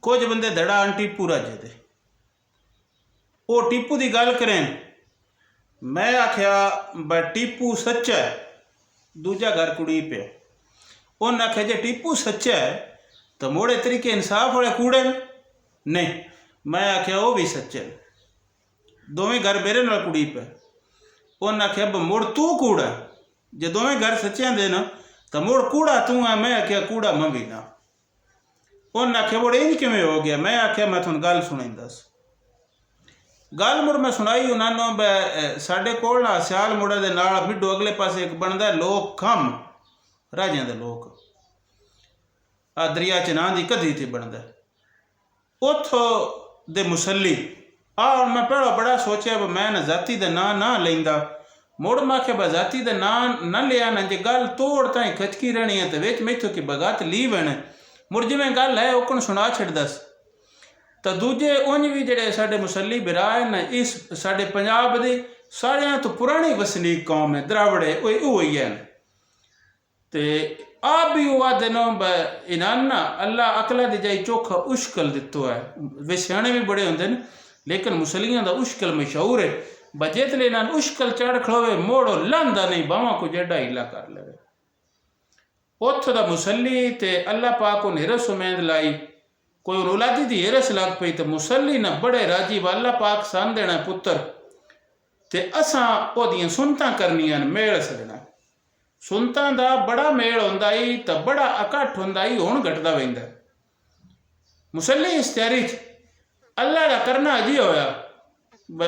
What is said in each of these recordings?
कुछ बंदे धड़ा आन टीपू राजे दे, वो टीपू की गल करें। मैं आख्या ब टीपू सच्चा है, दूजा घर कुड़ी पे। उन्हें आख्या जे टीपू सच्चा है तो मोड़े तरीके इंसाफ वाले कूड़े नहीं। मैं आख्या वो भी सच्चे, दोवें घर मेरे नाल कुड़ी पे। उन्हें आख्या मुड़ तू कूड़ा, जे दोवें घर सच्चे दे ना तो मुड़ कूड़ा तू है। मैं आख्या कूड़ा मैं भी ना। उन्हें आख्या मुड़ इंज किवें हो गया। मैं आख्या मैं तुहानू गल सुनाई दस। गल मुड़ मैं सुनाई उन्होंने। साढ़े कोल ना सियाल मुड़े दे नाल मिड्डो अगले पासे एक बनता लोक खम, राजियां दे लोक, आ दरिया चनाह की कधी ते बनता उथों दे मुसली। और मैं पहला बड़ा सोचा मैं ना जाति का नां ना लेंदा। मुड़ मैं आख्या जाति का नां ना लिया ना, जे गल तोड़ ताई खचकी रहनी है तो विच मैथों की बगात ली वैन। मुड़ जिवें गल है ओकन सुना छड़ दस। तो दूजे उंज भी जेडे साडे मुसली बिरा न, इस साडे पंजाब दी सारियां तो पुरानी वसनीक कौम है, द्रावड़े वही है। ते आप भी वो आदे नो इनान ना अल्लाह अकला दी जाई चोखा उश्कल दितो है। वे सियाणे भी बड़े होंदे न, लेकिन मुसलियां दा उश्कल मशहूर है। बजेतले इनान उश्कल चढ़ खड़ोवे मोड़ो लांदा नहीं, बावां को जेडा हिला कर लेवे। उथों दा मुसली ते अल्लाह पाक को हिरस उमेद लाई। कोई औलादी दी हिरस लग पई तो मुसली ना बड़े राजी अल्लाह पाक सन देना पुत्र, ते असां ओदियां सुनतां करनियां, मेल सदना। सुनतां दा बड़ा मेल हुंदा ही तो बड़ा इकट्ठ हुंदा ही, हुण घटदा वैंदा। मुसली इस तैयारी अल्लाह दा करना अजी होया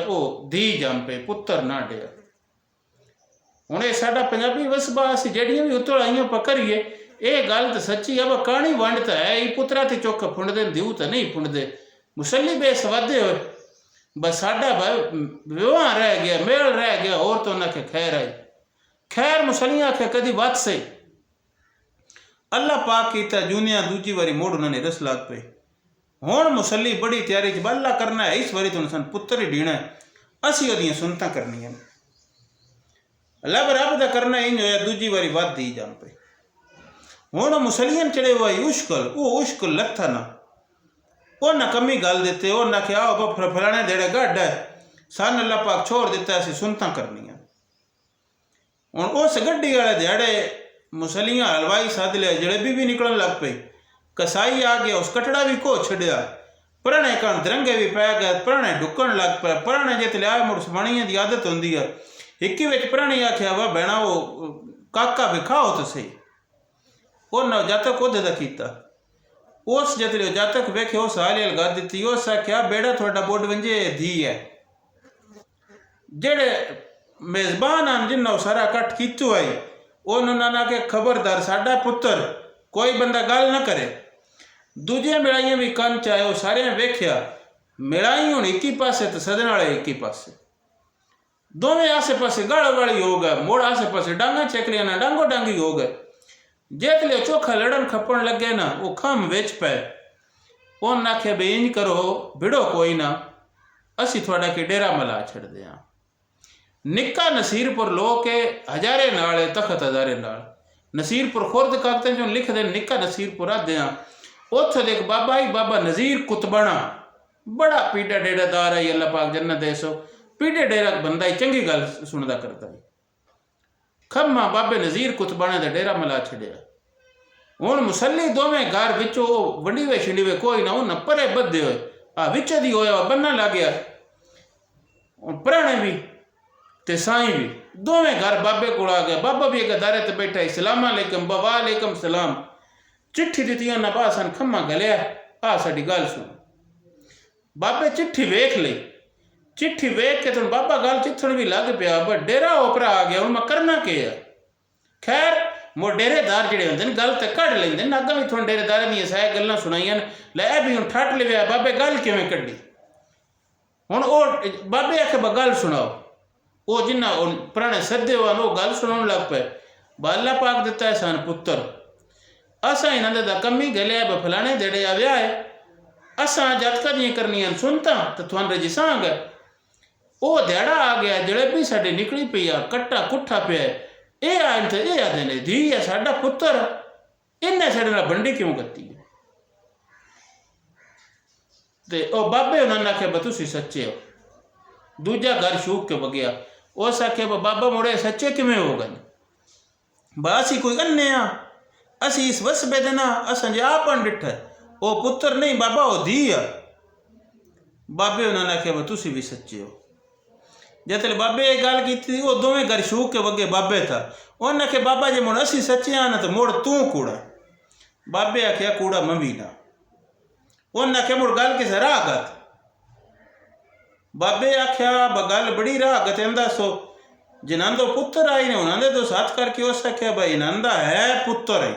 ओ धी जम पे, पुत्र ना डिया। हुण ये साडा पंजाबी वसबा असीं जेड़ियां भी उतल आईयां पकड़िए, ये गल तो सच्ची अब कहानी वंड तो है ही, पुत्रा ते चुक फुंडदे दिऊ तो नहीं फुंडदे। मुसली बेसवादे हो बस साडा विवाह रह गया, मेल रह गया, और तो उन्हें खैर आई। खैर मुसलियां आखे कदी वत सही। अल्लाह पाक कीता जूनिया दूजी बारी मुड़ उन्होंने रस लाग पे। हुण मुसली बड़ी तैयारी च अल्लाह करना है, इस बारी तो सन पुत्र ही डीना है, असीं ओदियां सुनतां करनियां। रब दा करना इंज होया, दूजी बारी वत दी जम पे। हुण मुसलियन चढ़े हुआ उश्कल, वो उश्कल लथा ना। उन्हें कमी गल देते, उन्हें आख्या आओ फलाने देड़े गड्ढ है, सन अल्लाह पाक छोड़ दिता, असीं सुनतां करनियां। हुण उस गड्डी वाले दिहाड़े मुसलियां हलवाई सद लिया, जलेबी भी निकलन लग पई, कसाई आ गया, उस कटड़ा भी को छड़िया, पुराने कण दरंगे भी पै गए, पुराने ढुकन लग पे। पुराने जित लिया मुड़ सवाणियां की आदत होंदी है, हिक्की विच पुरानी आख्या वाह भैणा वो काका भी खाओ तो सही। उन्हें जातक उहदे कीता, उस जितने जातक वेखे उस हाली लगा दी। उस आख्या बेड़ा थोड़ा बोड वंजे धी है। जेड़े मेजबान हैं जिन्होंने सारा कट कितू आई, उन्होंने आखे खबरदार साडा पुत्र कोई बंदा गल ना करे। दूजिया मिलाइयां भी कन चाहे, वो सारे वेख्या मिलाई हूँ एक ही पासे तो सदन वाले एक ही पासे, दोवें आसे पासे गल वाली हो गए, मोड़ आसे पासे डांगा चेकलिया ना डांगो डांगी हो गए। जेतले चोखा लड़न खपन लगे ना, वो खम वेच पे। उन्हें आख्या भी इंज करो भिड़ो कोई ना, असी थोड़ा के डेरा मला छड़ दें। निक्का नसीरपुर लो के हजारे नाल तखत हजारे नाल, नसीरपुर खुर्द कागते जो लिख दे निक्का नसीरपुर आ दें। उथ देख बाबा ही बाबा नज़ीर कुतबना, बड़ा पीड़ा डेरादार है, अल्लाह पाक जन्नत दे सो। पीड़े डेरा बंदा ही चंगी गल सुनदा करता है। खम्मा बाबे नज़ीर कुतबने का डेरा मला छड़िया। हुण मुसली दोवें घर विचों वंडीवे छिंडीवे कोई ना, उन्हें परे बधे होए आ विच दी होया बनना लग गया। पुराने भी ते साईं भी दोवें घर बाबे को आ गया। बाबा भी एक दारे ते बैठा, सलाम अलैकुम वालेकुम सलाम। चिट्ठी दी उन्हें बासन खम्मा गलिया, आ साडी गल सुन। बाबे चिट्ठी वेख ली, चिट्ठी वेख के तुम बाबा गल चिथण भी लग पिया, पर डेरा ओपरा आ गया, मैं करना के है। खैर मोर डेरेदार जेडे होंदे न गल तो कढ़ लेंदे न, अग्गां भी थोड़े डेरेदार दी सारे गल्लां सुनाइयां लै भी हुण ठट लिया बाबे गल किवें कड्डी। हुण ओ बाबे आखे गल सुनाओ, वो जिन्ना पुराने सदे हो वो गल सुनाउण लग पे। अल्लाह पाक दिता है सन पुत्र, असां इन्हां दा कमी गलिया ब फलाने देड़े आ विआह है, असां जातका दियां करनियां सुनता तो तुहां रजिसांग। वो दिहाड़ा आ गया, जलेबी साडी निकली पई आ, कट्टा कुट्ठा पिया, ये आए तो ये आदे ने धी है साडा पुत्र, इन्हें साडे नाल बंडी क्यों कत्ती है। ਤੇ ਉਹ ਬਾਬੇ ਉਹਨਾਂ ਨੇ ਆਖਿਆ ਬਈ ਤੁਸੀਂ ਸੱਚੇ ਹੋ। ਦੂਜਾ ਘਰ ਸ਼ੂਕ ਕੇ ਵਗਿਆ। ਉਸ ਆਖਿਆ ਬਾਬਾ ਮੁੜੇ ਸੱਚੇ ਕਿਵੇਂ ਹੋ ਗਏ? ਬਾ ਅਸੀਂ ਕੋਈ ਅੰਨੇ ਆ, ਅਸੀਂ ਇਸ ਵਸਬੇ ਦੇ ਨਾ ਅਸਾਂ ਜੇ ਆਪਨ ਡਿੱਠਾ ਉਹ ਪੁੱਤਰ ਨਹੀਂ ਬਾਬਾ ਉਹ ਧੀ ਆ। ਬਾਬੇ ਉਹਨਾਂ ਨੇ ਆਖਿਆ ਬਈ ਤੁਸੀਂ ਵੀ ਸੱਚੇ ਹੋ। ਜਿੱਥੇ ਬਾਬੇ ਇਹ ਗੱਲ ਕੀਤੀ ਉਹ ਦੋਵੇਂ ਘਰ ਸ਼ੂਕ ਕੇ ਵਗੇ ਬਾਬੇ था। ਉਹਨੇ ਆਖਿਆ ਬਾਬਾ ਜੇ ਮੁੜ ਅਸੀਂ ਸੱਚੇ ਆ ਨਾ ਤਾਂ ਮੁੜ ਤੂੰ ਕੂੜਾ। ਬਾਬੇ ਆਖਿਆ ਕੂੜਾ ਮੈਂ ਵੀ ਨਾ। ਉਹਨੇ आख्या मुड़ गल किस राहगत? बाबे आख्या गल बड़ी राहगत इंदा सो जिन्हों पुत्र आई ने उन्होंने तो साथ करके उस आख्या भाई इन्होंने है पुत्र है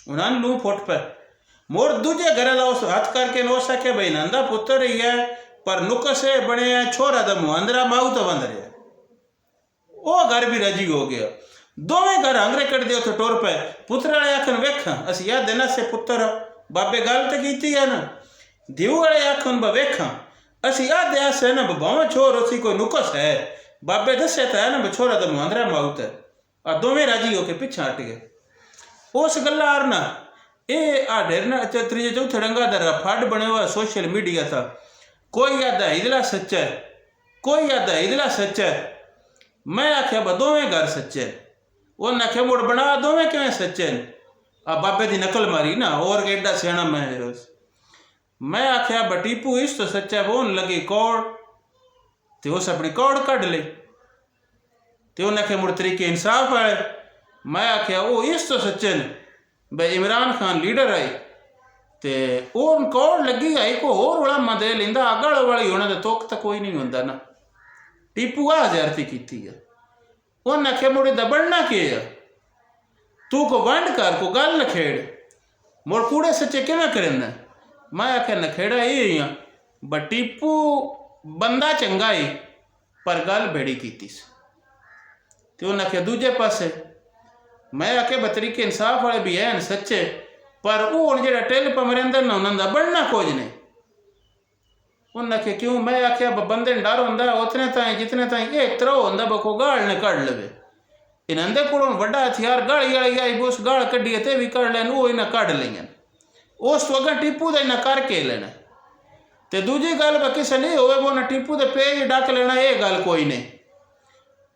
उन्होंने लू फुट पे। मुड़ दूजे घर का उस हाथ करके उस आख्या भाई इन्होंने पुत्र ही है पर नुकसे बने छोरा द मुहंदरा माऊ तो बंद रहा। वो घर भी रजी हो गया। दोवें घर अंगरे कट दे उथे टुर पे। पुत्र वाले आखन वेखा असी याद देना से पुत्र बाबे गल तो की है ना। दिव वाले आखन ब वेखा असी याद दिया से ना बावा छोर उसी कोई नुकस है। बाबे दसे तो है ना छोरा तो मुहंदरा माउत है। आ दोवें राजी होके पिछा हट गए। उस गल्ला ना ये आ ढेरना त्रीजे चौथे रंगा दर फड बने हुआ सोशल मीडिया था। कोई याद इदला सच्चा है कोई याद इदला सच्चा है। मैं आख्या ब दोवें घर सच्चे। उन्हें आख्या मुड़ बना दोवें किवें सच्चे हैं। आ बाबे की नकल मारी ना और एडा सियाणा मैं आख्या ब टीपू इस तो सच्चा बोन लगी कौड़ तो उस अपनी कौड़ कढ़ ले। तो उन्हें आख्या मुड़ तरीके इंसाफ आए। मैं आख्या वो इस तो सच्चे ने भाई इमरान खान लीडर आई तो उन कौड़ लगी आई को होर उड़ामा दे लेंदा अगल वाली होने तो तुक तो कोई नहीं होंदा ना। टीपू आ ज्यारती की है। उन्हें आख्या मुड़े दबड़ना के है तू को वंड कर को गल नखेड़ मुड़ कूड़े सच्चे किवें करें। मैं आख्या नखेड़ा ये ही ब टीपू बंदा चंगा ही पर गल बेड़ी की। तो उन्हें आख्या दूजे पासे मैं आख्या ब तरीके इंसाफ वाले भी हैं सच्चे पर वो जो टेल पमरेंदर ना उन्होंने बढ़ना कुछ नहीं। उन्हें आख्या क्यों? मैं आख्या बंदे डर होंदा उतने ताई जितने ताई ये त्रो होंदा बको गाल ने कढ़ लवे। इन्हें को वड्डा हथियार गाली वाली आई उस गाल कढ़ी ते भी कढ़ लैन वो इन्हें कढ़ लें उस तो अगर टीपू का इन्हें करके लेना। तो दूजी गल किसी नहीं हो उन्हें टीपू के पेज डक लेना ये गल कोई नहीं।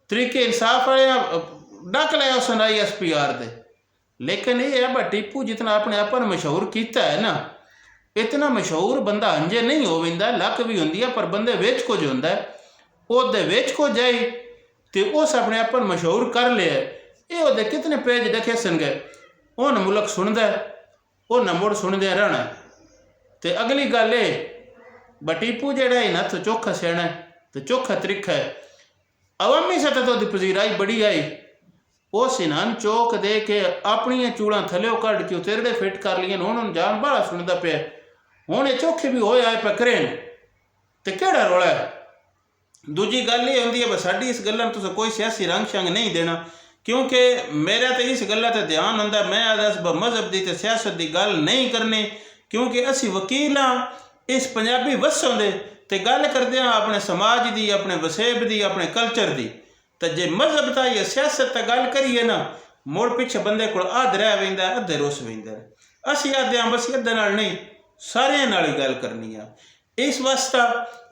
तरीके इंसाफ वाले डक लिया उस ISPR दे। लेकिन ये है ब टीपू जितना अपने आप मशहूर किया है ना इतना मशहूर बंदा अंजे नहीं हो विंदा लक भी होंगी है पर बंदे वेच कुछ होंदा है वो वेच को जाए तो उस अपने आप मशहूर कर लिया। ये वो कितने पेज देखे सन गए उन मुल्क सुनता वो न मुड़ सुनदे रहना। तो अगली गल ये ब टीपू जेड़ा है ना तो चोखा सियाणा है तो चोखा तरीका है। अवामी सतह तो पजीराई बड़ी आई उस इन्हान चौक दे के अपनिया चूड़ा थल्यों कढ़ के उतेरड़े फिट कर लिए हूँ जान बड़ा सुनता पे हूँ ये चौखे भी होए आए पकड़े तो केड़ा रोला है। दूजी गल ये होंगी है बस साड़ी इस गल्ला तुस कोई सियासी रंग शंग नहीं देना क्योंकि मेरा तो इस गल्ला ते ध्यान होंदा मैं दस मजहब की सियासत की गल नहीं करनी क्योंकि असी वकील हाँ इस पंजाबी वसों दे ते गल करते हैं अपने समाज की अपने वसेब की अपने कल्चर की। तो जे मजहब का या सियासत का गल करिए ना मुड़ पिछे बंदे को अध रह वेंदा अद्धे रुस वेंदा। असी आदे हाँ बस अद्धे नाल नहीं सारियां नाल ही गल करनी है। इस वास्ता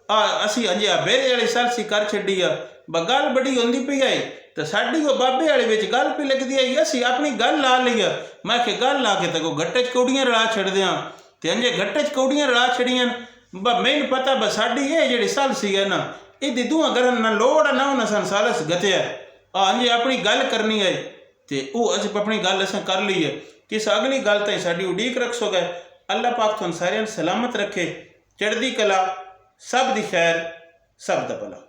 असी अजे आ बेरे वाली सालसी कर छड्डी आ ब गल बड़ी होंदी पई है तो साडी वो बाबे वाले विच गल पी लगदी आई असी अपनी गल ला ली है। मैं कि गल ला के तो गट्टे च कौड़ियां रला छड़ दियां ते अंजे गट्टे च कौड़ियां रला छड़ियां ब मैनूं पता ब साडी ये जिहड़ी सालसी है ना इहदी दूआं करन ना लोड़ ना उन्हां सन सालस गतिया अंजे अपनी गल करनी है तो वह अस अपनी गल असें कर ली है। किस अगली गल ताईं साडी उड़ीक रखसो गए। अल्लाह पाक तुहानूं सारिआं नूं सलामत रखे चढ़दी कला सब दी खैर सब दा भला।